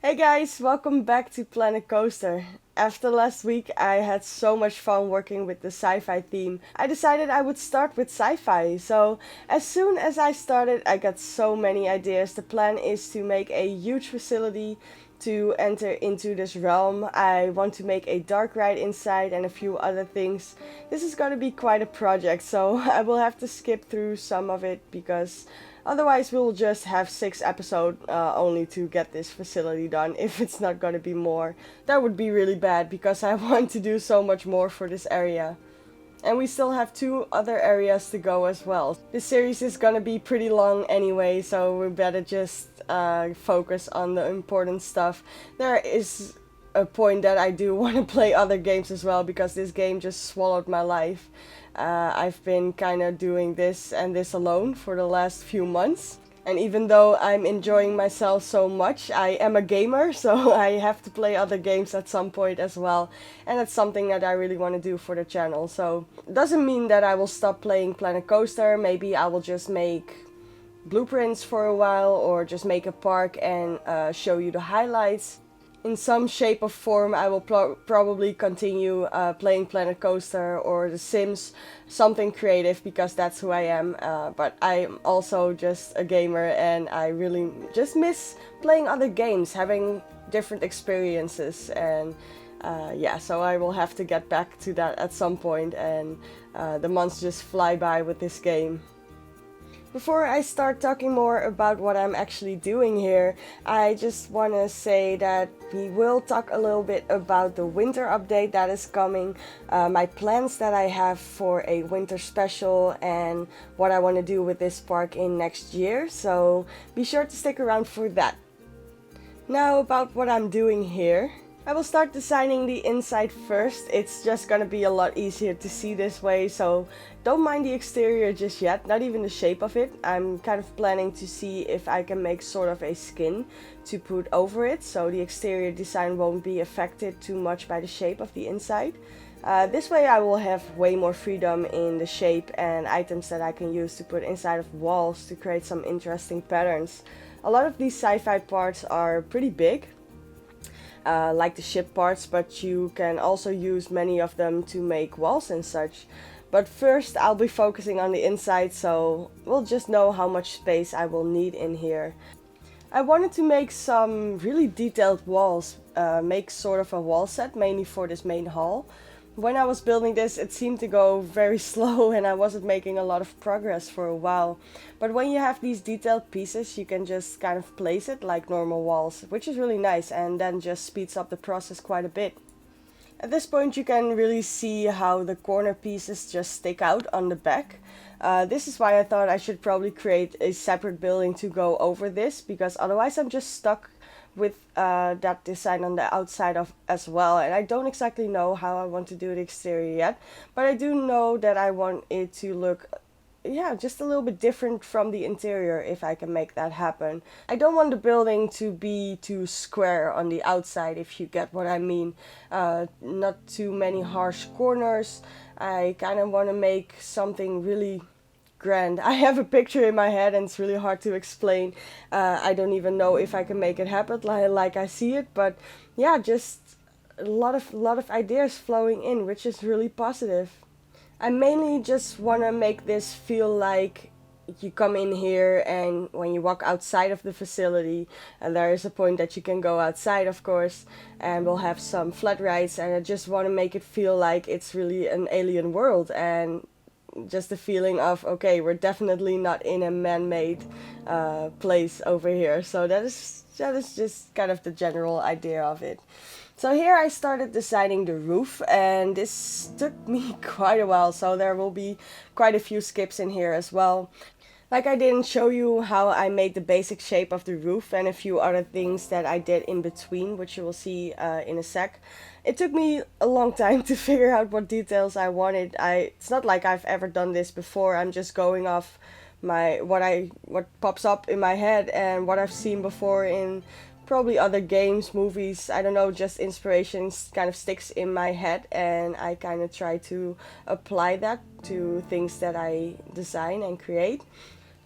Hey guys, welcome back to Planet Coaster. After last week, I had so much fun working with the sci-fi theme. I decided I would start with sci-fi. So, as soon as I started, I got so many ideas. The plan is to make a huge facility to enter into this realm. I want to make a dark ride inside and a few other things. This is going to be quite a project, so I will have to skip through some of it because otherwise, we'll just have 6 episodes only to get this facility done. If it's not gonna be more, that would be really bad because I want to do so much more for this area. And we still have 2 other areas to go as well. This series is gonna be pretty long anyway, so we better just focus on the important stuff. There is a point that I do want to play other games as well because this game just swallowed my life. I've been kind of doing this and this alone for the last few months. And even though I'm enjoying myself so much, I am a gamer, so I have to play other games at some point as well. And that's something that I really want to do for the channel. So it doesn't mean that I will stop playing Planet Coaster. Maybe I will just make blueprints for a while or just make a park and show you the highlights. In some shape or form, I will probably continue playing Planet Coaster or The Sims, something creative, because that's who I am. But I'm also just a gamer and I really just miss playing other games, having different experiences. And yeah, so I will have to get back to that at some point, and the months just fly by with this game. Before I start talking more about what I'm actually doing here, I just want to say that we will talk a little bit about the winter update that is coming, my plans that I have for a winter special, and what I want to do with this park in next year, so be sure to stick around for that. Now about what I'm doing here. I will start designing the inside first. It's just gonna be a lot easier to see this way, so don't mind the exterior just yet, not even the shape of it. I'm kind of planning to see if I can make sort of a skin to put over it, so the exterior design won't be affected too much by the shape of the inside. This way I will have way more freedom in the shape and items that I can use to put inside of walls to create some interesting patterns. A lot of these sci-fi parts are pretty big, like the ship parts, but you can also use many of them to make walls and such. But first I'll be focusing on the inside, so we'll just know how much space I will need in here. I wanted to make some really detailed walls, make sort of a wall set mainly for this main hall. When I was building this, it seemed to go very slow and I wasn't making a lot of progress for a while. But when you have these detailed pieces, you can just kind of place it like normal walls, which is really nice, and then just speeds up the process quite a bit. At this point you can really see how the corner pieces just stick out on the back. This is why I thought I should probably create a separate building to go over this, because otherwise I'm just stuck with that design on the outside of as well, and I don't exactly know how I want to do the exterior yet, but I do know that I want it to look, yeah, just a little bit different from the interior if I can make that happen. I don't want the building to be too square on the outside, if you get what I mean. Not too many harsh corners. I kind of want to make something really grand. I have a picture in my head and it's really hard to explain. I don't even know if I can make it happen like I see it, but yeah, just a lot of ideas flowing in, which is really positive. I mainly just want to make this feel like you come in here, and when you walk outside of the facility, and there is a point that you can go outside, of course, and we'll have some flat rides, and I just want to make it feel like it's really an alien world, and just the feeling of, okay, we're definitely not in a man-made place over here. So that is just kind of the general idea of it. So here I started designing the roof, and this took me quite a while, so there will be quite a few skips in here as well. Like, I didn't show you how I made the basic shape of the roof and a few other things that I did in between, which you will see in a sec. It took me a long time to figure out what details I wanted. It's not like I've ever done this before. I'm just going off what pops up in my head and what I've seen before in probably other games, movies, I don't know, just inspirations kind of sticks in my head, and I kind of try to apply that to things that I design and create.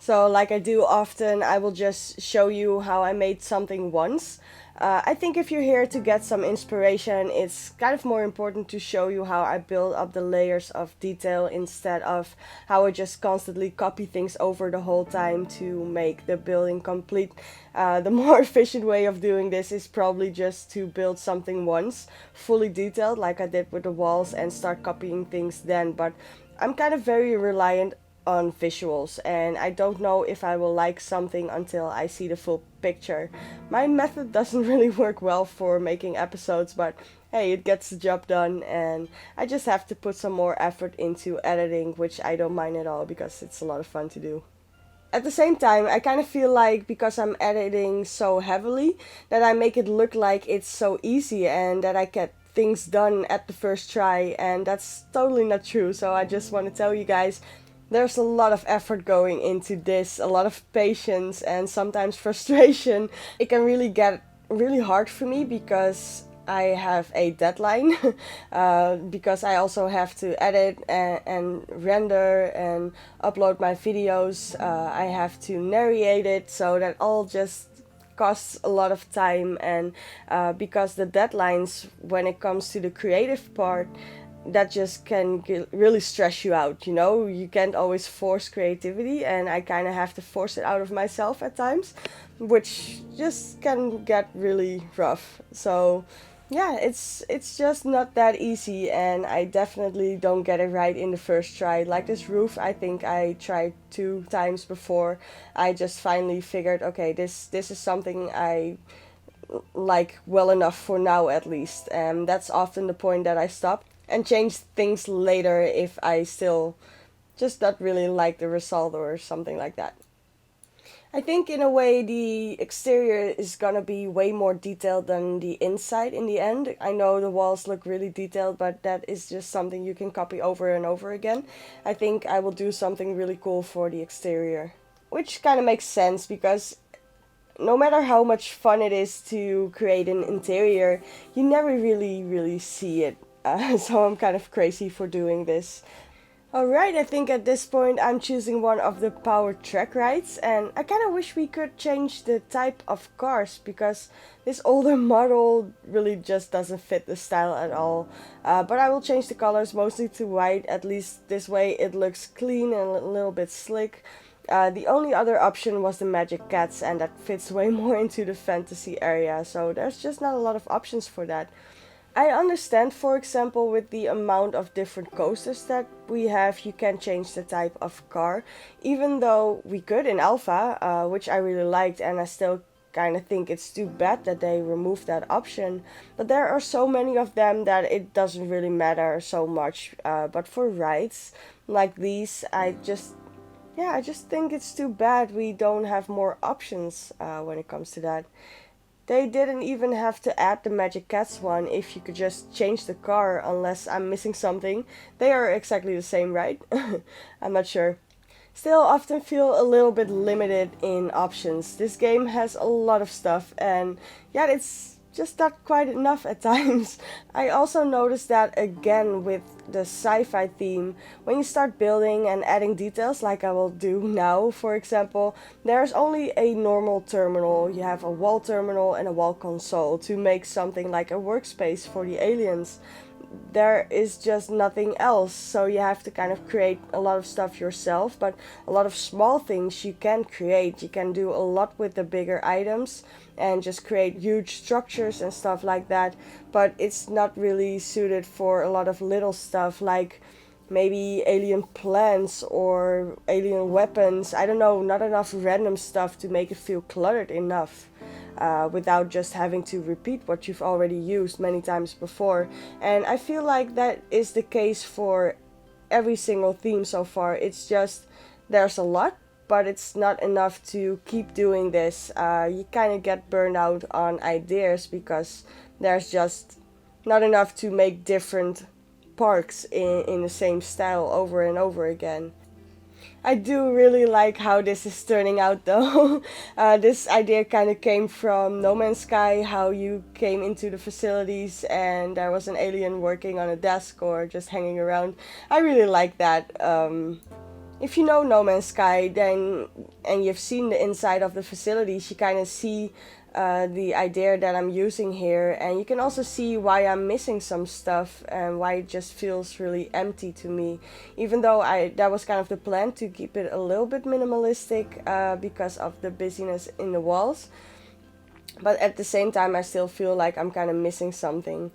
So like I do often, I will just show you how I made something once. I think if you're here to get some inspiration, it's kind of more important to show you how I build up the layers of detail instead of how I just constantly copy things over the whole time to make the building complete. The more efficient way of doing this is probably just to build something once, fully detailed like I did with the walls, and start copying things then. But I'm kind of very reliant on visuals, and I don't know if I will like something until I see the full picture. My method doesn't really work well for making episodes, but hey, it gets the job done, and I just have to put some more effort into editing, which I don't mind at all because it's a lot of fun to do. At the same time, I kind of feel like because I'm editing so heavily, that I make it look like it's so easy and that I get things done at the first try, and that's totally not true. So I just want to tell you guys, there's a lot of effort going into this, a lot of patience and sometimes frustration. It can really get really hard for me because I have a deadline, because I also have to edit and render and upload my videos. I have to narrate it, so that all just costs a lot of time. And because the deadlines, when it comes to the creative part, that just can really stress you out. You can't always force creativity, and I kind of have to force it out of myself at times, which just can get really rough. So yeah, it's just not that easy, and I definitely don't get it right in the first try. Like this roof, I think I tried 2 times before I just finally figured, okay, this is something I like well enough for now, at least. And that's often the point that I stop and change things later if I still just not really like the result or something like that. I think in a way the exterior is gonna be way more detailed than the inside in the end. I know the walls look really detailed, but that is just something you can copy over and over again. I think I will do something really cool for the exterior. Which kind of makes sense because no matter how much fun it is to create an interior, you never really see it. So I'm kind of crazy for doing this. Alright, I think at this point I'm choosing one of the power track rides, and I kind of wish we could change the type of cars because this older model really just doesn't fit the style at all. But I will change the colors mostly to white, at least this way it looks clean and a little bit slick. The only other option was the magic cats, and that fits way more into the fantasy area, so there's just not a lot of options for that. I understand, for example, with the amount of different coasters that we have, you can change the type of car, even though we could in Alpha, which I really liked, and I still kind of think it's too bad that they removed that option. But there are so many of them that it doesn't really matter so much. But for rides like these, I just think it's too bad we don't have more options when it comes to that. They didn't even have to add the Magic Cats one if you could just change the car, unless I'm missing something. They are exactly the same, right? I'm not sure. Still often feel a little bit limited in options. This game has a lot of stuff, and yeah, it's just not quite enough at times. I also noticed that again with the sci-fi theme. When you start building and adding details like I will do now, for example, there's only a normal terminal. You have a wall terminal and a wall console to make something like a workspace for the aliens. There is just nothing else, so you have to kind of create a lot of stuff yourself, but a lot of small things you can create. You can do a lot with the bigger items and just create huge structures and stuff like that, but it's not really suited for a lot of little stuff like maybe alien plants or alien weapons. I don't know, not enough random stuff to make it feel cluttered enough. Without just having to repeat what you've already used many times before. And I feel like that is the case for every single theme so far. It's just there's a lot, but it's not enough to keep doing this. You kind of get burned out on ideas because there's just not enough to make different parks in the same style over and over again. I do really like how this is turning out though. This idea kind of came from No Man's Sky, how you came into the facilities and there was an alien working on a desk or just hanging around. I really like that. If you know No Man's Sky, then and you've seen the inside of the facilities, you kind of see the idea that I'm using here, and you can also see why I'm missing some stuff and why it just feels really empty to me. Even though that was kind of the plan, to keep it a little bit minimalistic because of the busyness in the walls. But at the same time, I still feel like I'm kind of missing something.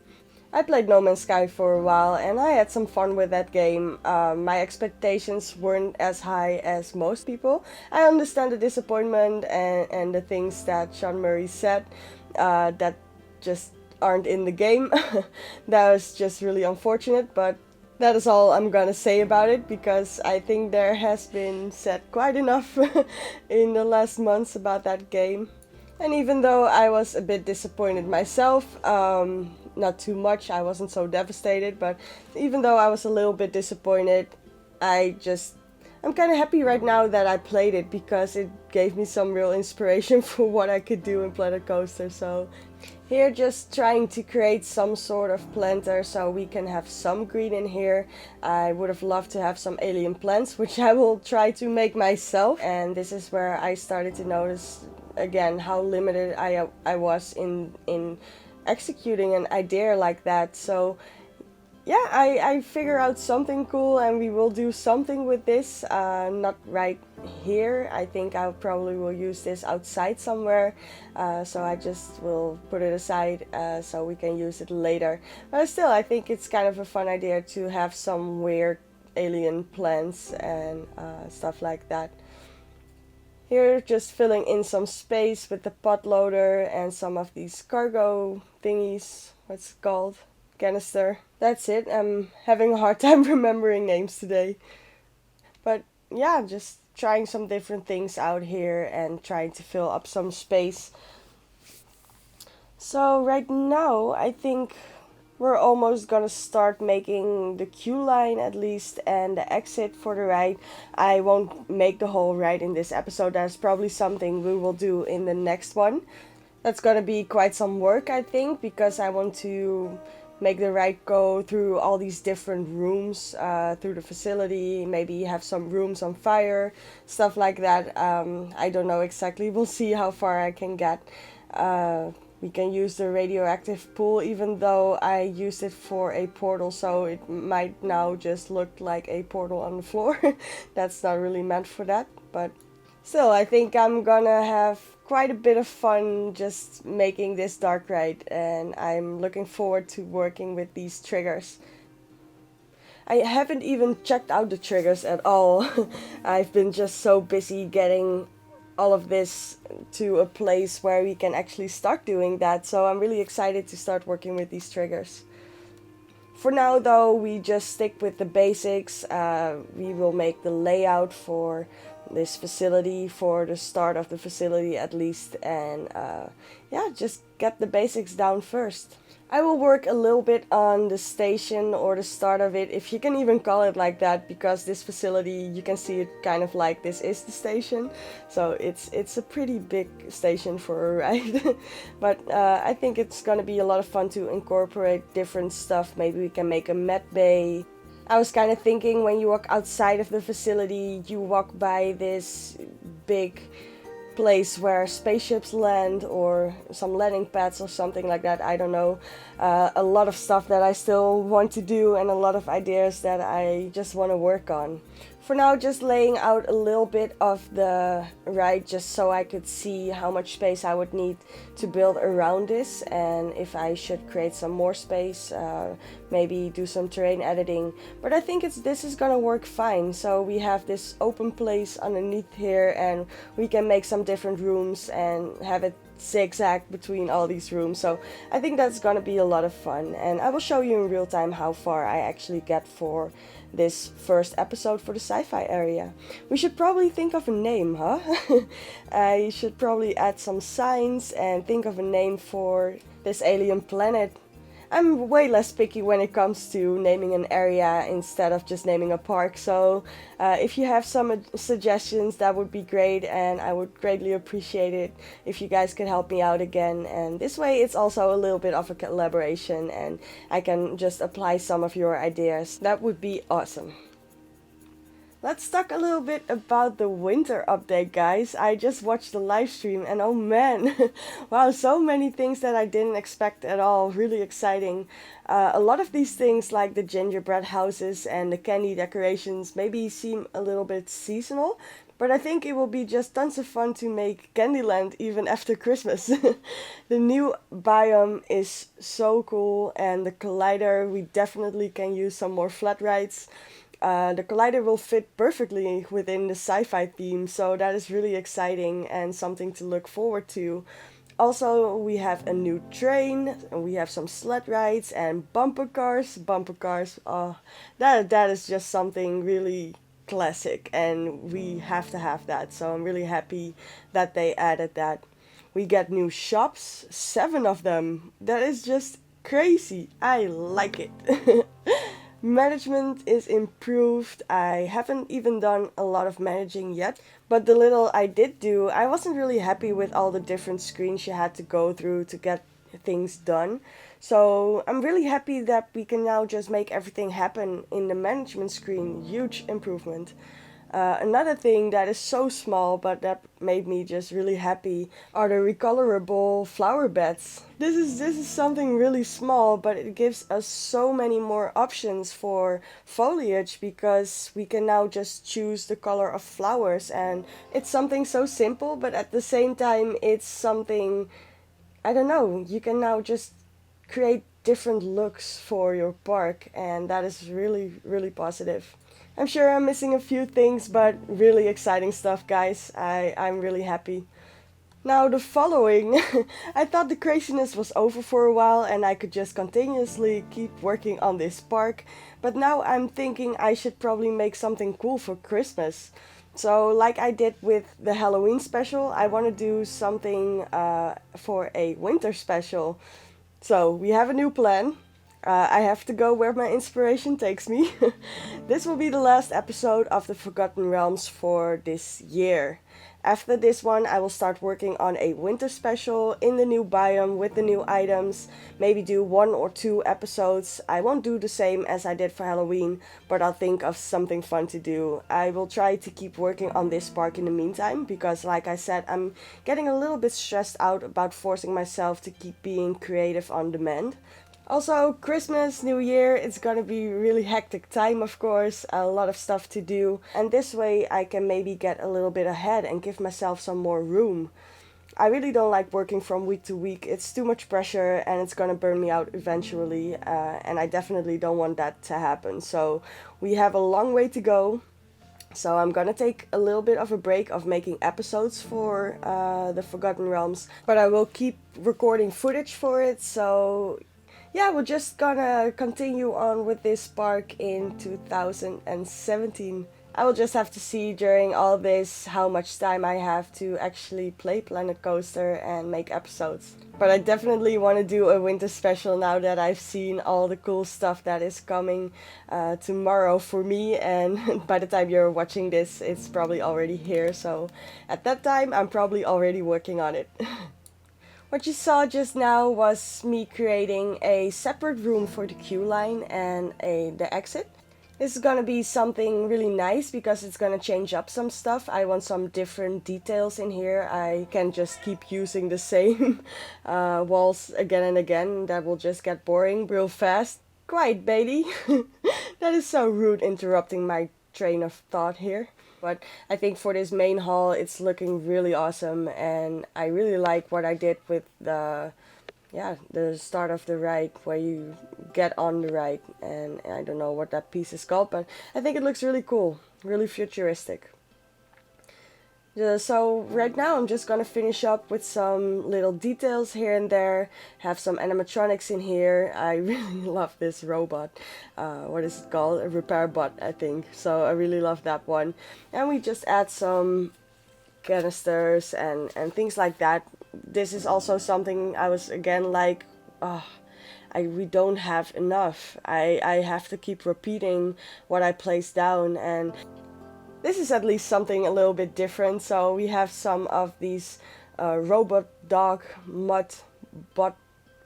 I played No Man's Sky for a while and I had some fun with that game. My expectations weren't as high as most people. I understand the disappointment and the things that Sean Murray said that just aren't in the game. That was just really unfortunate, but that is all I'm gonna say about it, because I think there has been said quite enough in the last months about that game. And even though I was a bit disappointed myself, not too much, I wasn't so devastated, but even though I was a little bit disappointed, I'm kind of happy right now that I played it, because it gave me some real inspiration for what I could do in Planet Coaster. So here, just trying to create some sort of planter so we can have some green in here. I would have loved to have some alien plants, which I will try to make myself. And this is where I started to notice again how limited I was in executing an idea like that. So yeah, I figure out something cool and we will do something with this. Not right here. I think I probably will use this outside somewhere. So I just will put it aside so we can use it later. But still, I think it's kind of a fun idea to have some weird alien plants and stuff like that. Here, just filling in some space with the pot loader and some of these cargo thingies. What's it called? Canister. That's it. I'm having a hard time remembering names today. But yeah, just trying some different things out here and trying to fill up some space. So right now, I think we're almost gonna start making the queue line at least and the exit for the ride. I won't make the whole ride in this episode. That's probably something we will do in the next one. That's gonna be quite some work, I think, because I want to make the ride go through all these different rooms through the facility. Maybe have some rooms on fire, stuff like that. I don't know exactly. We'll see how far I can get. We can use the radioactive pool, even though I used it for a portal, so it might now just look like a portal on the floor. That's not really meant for that, but still, I think I'm gonna have quite a bit of fun just making this dark ride, and I'm looking forward to working with these triggers. I haven't even checked out the triggers at all. I've been just so busy getting all of this to a place where we can actually start doing that, so I'm really excited to start working with these triggers. For now though, we just stick with the basics. We will make the layout for this facility, for the start of the facility at least, and yeah, just get the basics down first. I will work a little bit on the station, or the start of it, if you can even call it like that, because this facility, you can see it kind of like this is the station. So it's a pretty big station for a ride. But I think it's gonna be a lot of fun to incorporate different stuff. Maybe we can make a med bay. I was kind of thinking, when you walk outside of the facility, you walk by this big place where spaceships land, or some landing pads or something like that. I don't know. A lot of stuff that I still want to do, and a lot of ideas that I just want to work on. For now, just laying out a little bit of the ride, just so I could see how much space I would need to build around this, and if I should create some more space, maybe do some terrain editing. But I think this is gonna work fine. So we have this open place underneath here, and we can make some different rooms and have it zigzag between all these rooms. So I think that's gonna be a lot of fun, and I will show you in real time how far I actually get for this first episode for the sci-fi area. We should probably think of a name, huh? I should probably add some signs and think of a name for this alien planet. I'm way less picky when it comes to naming an area instead of just naming a park, so if you have some suggestions, that would be great, and I would greatly appreciate it if you guys could help me out again. And this way it's also a little bit of a collaboration, and I can just apply some of your ideas. That would be awesome. Let's talk a little bit about the winter update, guys. I just watched the live stream and oh man, wow, so many things that I didn't expect at all. Really exciting. A lot of these things, like the gingerbread houses and the candy decorations, maybe seem a little bit seasonal, but I think it will be just tons of fun to make Candyland even after Christmas. The new biome is so cool, and the collider, we definitely can use some more flat rides. The collider will fit perfectly within the sci-fi theme, so that is really exciting and something to look forward to. Also, we have a new train, and we have some sled rides and bumper cars. Bumper cars, oh, that is just something really classic, and we have to have that. So I'm really happy that they added that. We get new shops, 7 of them. That is just crazy. I like it. Management is improved. I haven't even done a lot of managing yet, but the little I did do, I wasn't really happy with all the different screens you had to go through to get things done. So I'm really happy that we can now just make everything happen in the management screen. Huge improvement. Another thing that is so small but that made me just really happy are the recolorable flower beds. This is something really small, but it gives us so many more options for foliage because we can now just choose the color of flowers, and it's something so simple, but at the same time it's something, I don't know, you can now just create different looks for your park, and that is really positive. I'm sure I'm missing a few things, but really exciting stuff, guys. I'm really happy. Now, the following. I thought the craziness was over for a while and I could just continuously keep working on this park, but now I'm thinking I should probably make something cool for Christmas. So, like I did with the Halloween special, I want to do something for a winter special. So, we have a new plan. I have to go where my inspiration takes me. This will be the last episode of the Forgotten Realms for this year. After this one, I will start working on a winter special in the new biome with the new items. Maybe do 1 or 2 episodes. I won't do the same as I did for Halloween, but I'll think of something fun to do. I will try to keep working on this park in the meantime, because like I said, I'm getting a little bit stressed out about forcing myself to keep being creative on demand. Also, Christmas, New Year, it's gonna be really hectic time, of course, a lot of stuff to do, and this way I can maybe get a little bit ahead and give myself some more room. I really don't like working from week to week, it's too much pressure and it's gonna burn me out eventually, and I definitely don't want that to happen. So, we have a long way to go. So I'm gonna take a little bit of a break of making episodes for the Forgotten Realms, but I will keep recording footage for it, so yeah, we're just gonna continue on with this park in 2017. I will just have to see during all this how much time I have to actually play Planet Coaster and make episodes. But I definitely want to do a winter special now that I've seen all the cool stuff that is coming tomorrow for me, and by the time you're watching this, it's probably already here, so at that time I'm probably already working on it. What you saw just now was me creating a separate room for the queue line and the exit. This is gonna be something really nice because it's gonna change up some stuff. I want some different details in here. I can't just keep using the same walls again and again. That will just get boring real fast. Quiet, Bailey. That is so rude, interrupting my train of thought here. But I think for this main hall, it's looking really awesome, and I really like what I did with the start of the ride, where you get on the ride, and I don't know what that piece is called, but I think it looks really cool, really futuristic. So right now I'm just gonna finish up with some little details here and there, have some animatronics in here. I really love this robot. What is it called? A repair bot, I think. So I really love that one. And we just add some canisters and things like that. This is also something I was again like, we don't have enough. I have to keep repeating what I place down, and this is at least something a little bit different. So we have some of these robot dog mud butt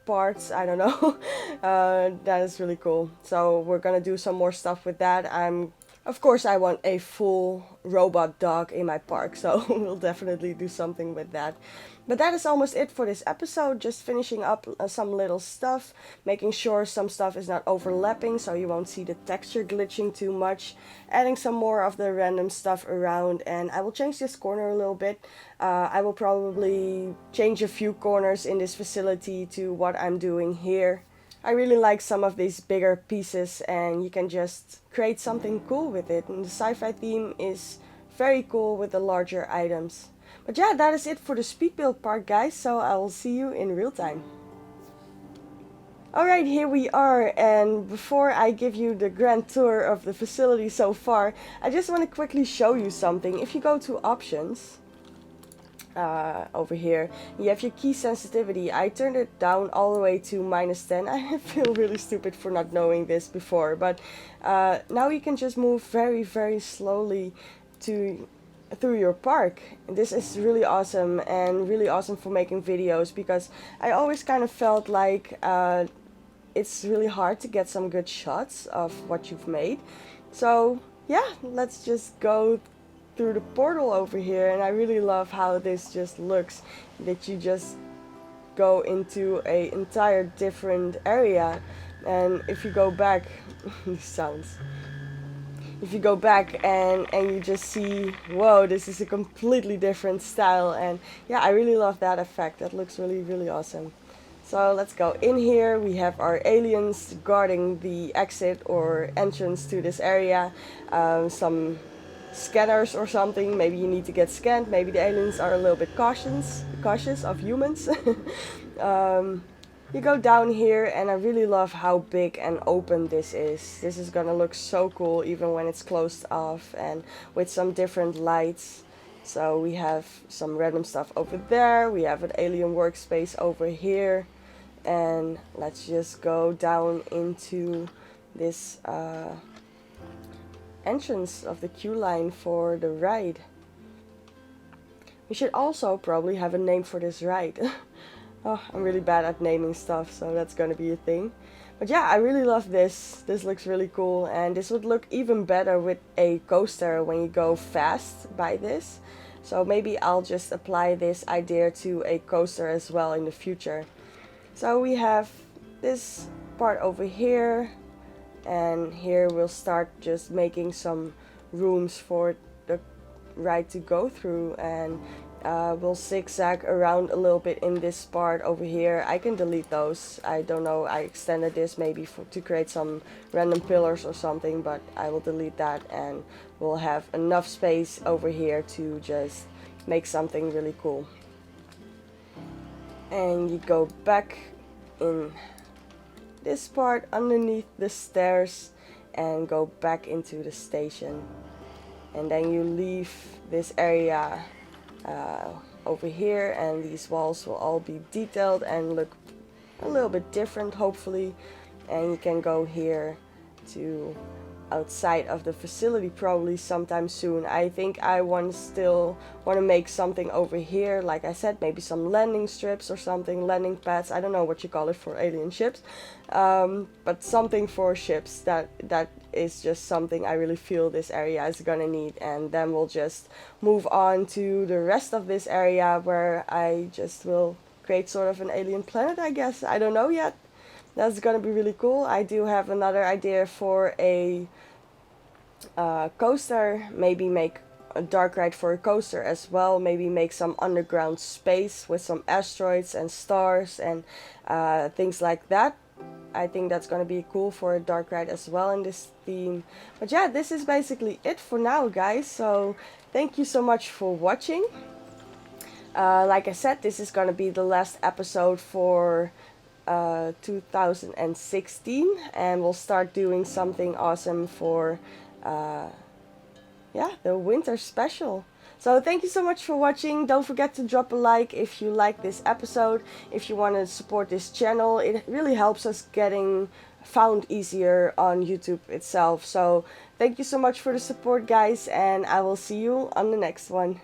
parts, I don't know. That is really cool. So we're gonna do some more stuff with that. I'm Of course, I want a full robot dog in my park, so we'll definitely do something with that. But that is almost it for this episode. Just finishing up some little stuff, making sure some stuff is not overlapping so you won't see the texture glitching too much. Adding some more of the random stuff around, and I will change this corner a little bit. I will probably change a few corners in this facility to what I'm doing here. I really like some of these bigger pieces, and you can just create something cool with it. And the sci-fi theme is very cool with the larger items. But yeah, that is it for the speed build part, guys, so I will see you in real time. Alright, here we are, and before I give you the grand tour of the facility so far, I just want to quickly show you something. If you go to options, over here, you have your key sensitivity. I turned it down all the way to -10. I feel really stupid for not knowing this before, but now you can just move very, very slowly through your park. This is really awesome, and really awesome for making videos, because I always kind of felt like it's really hard to get some good shots of what you've made. So yeah, let's just go through the portal over here, and I really love how this just looks, that you just go into a entire different area. And if you go back these sounds, if you go back and you just see, whoa, this is a completely different style. And yeah, I really love that effect. That looks really, really awesome. So let's go in here. We have our aliens guarding the exit or entrance to this area. Some scanners or something. Maybe you need to get scanned. Maybe the aliens are a little bit cautious of humans. You go down here, and I really love how big and open this is. This is gonna look so cool even when it's closed off, and with some different lights. So we have some random stuff over there. We have an alien workspace over here, and let's just go down into this entrance of the queue line for the ride. We should also probably have a name for this ride. Oh, I'm really bad at naming stuff, so that's gonna be a thing. But yeah, I really love this. This looks really cool, and this would look even better with a coaster when you go fast by this. So maybe I'll just apply this idea to a coaster as well in the future. So we have this part over here, and here we'll start just making some rooms for the ride to go through, and we'll zigzag around a little bit in this part over here. I can delete those. I don't know, I extended this maybe to create some random pillars or something, but I will delete that, and we'll have enough space over here to just make something really cool. And you go back in this part underneath the stairs and go back into the station, and then you leave this area over here, and these walls will all be detailed and look a little bit different, hopefully. And you can go here to outside of the facility probably sometime soon. I think I still want to make something over here, like I said, maybe some landing strips or something, landing pads. I don't know what you call it for alien ships, but something for ships. That is just something I really feel this area is gonna need. And then we'll just move on to the rest of this area, where I just will create sort of an alien planet, I guess. I don't know yet. That's gonna be really cool. I do have another idea for a coaster. Maybe make a dark ride for a coaster as well. Maybe make some underground space with some asteroids and stars and things like that. I think that's gonna be cool for a dark ride as well in this theme. But yeah, this is basically it for now, guys. So thank you so much for watching. Like I said, this is gonna be the last episode for 2016, and we'll start doing something awesome for yeah, the winter special. So thank you so much for watching. Don't forget to drop a like if you like this episode. If you want to support this channel, it really helps us getting found easier on YouTube itself. So thank you so much for the support, guys, and I will see you on the next one.